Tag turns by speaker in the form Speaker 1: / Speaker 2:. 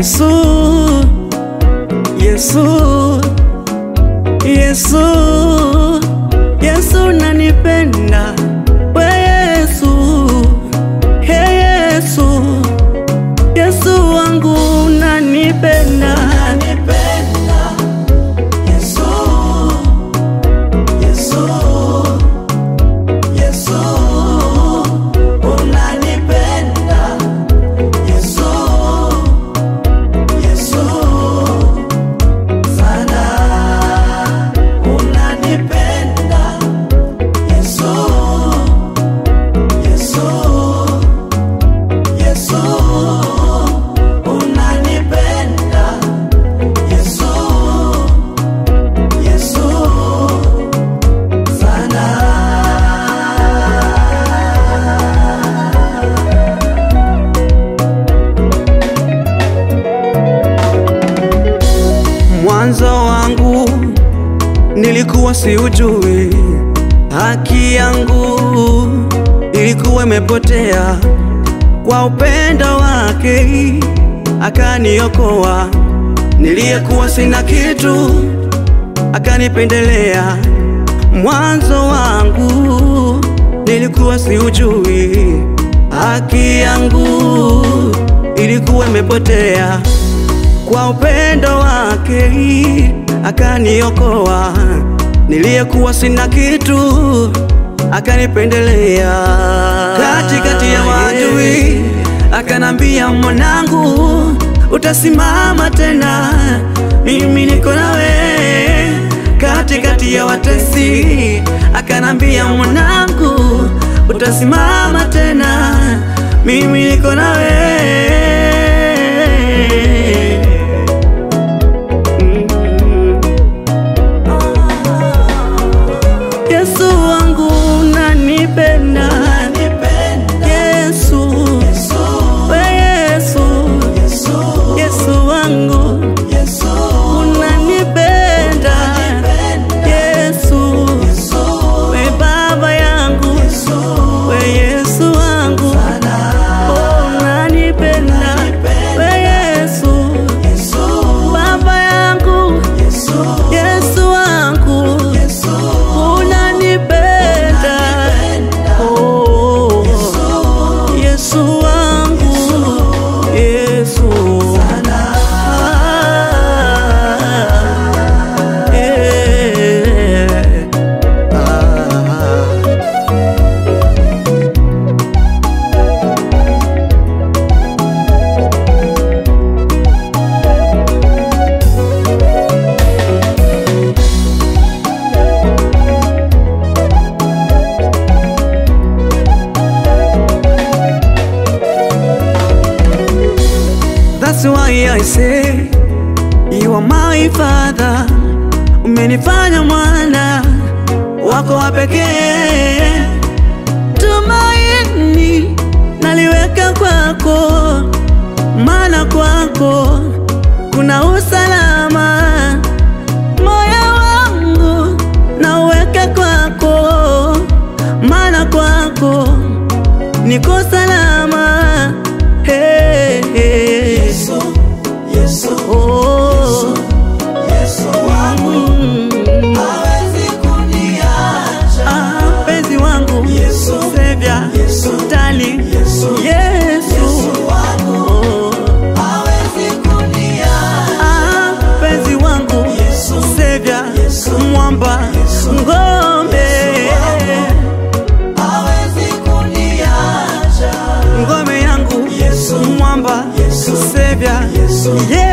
Speaker 1: Yesu, Yesu, Yesu, Yesu nanipenda. We Yesu, hey Yesu, Yesu wangu nanipenda. Yesu, Yesu, Yesu unanipenda. Yesu, Yesu sana unanipenda. Yesu, Yesu, Yesu unanipenda. Yesu, Yesu sana. Mwanzo wangu nilikuwa siujui, haki yangu ilikuwa imepotea. Kwa upendo wake akaniokoa, niliyekuwa sina kitu akanipendelea. Mwanzo wangu nilikuwa siujui, haki yangu ilikuwa imepotea. Kwa upendo wake akaniokoa, niliyekuwa sina kitu akanipendelea. Katikati ya maadui akanambia, mwanangu utasimama tena, mimi niko nawe. Katikati ya watesi akanambia, mwanangu utasimama tena, mimi niko nawe. Yesu wangu unanipenda. Yesu, we Yesu, Yesu wangu unanipenda. Yesu, we baba yangu, we Yesu wangu unanipenda. We Yesu, baba yangu, Yesu wangu unanipenda. Oh, Yesu wangu, Yesu That's why I say you are my father. Umenifanya mwana wako wa pekee. Tumaini naliweka kwako, maana kwako kuna usalama. Moyo wangu nauweka kwako, maana kwako niko salama. Hey, hey. Yesu, Yesu, oh. Yesu wangu hawezi kuniacha. Mpenzi wangu Yesu, Savior Yesu, Dali Yesu, Yesu wangu hawezi kuniacha. Mpenzi wangu Yesu, Savior Yesu, mwamba ngombe hawezi kuniacha. Ngome yangu Yesu, mwamba Savior Yesu, yeah.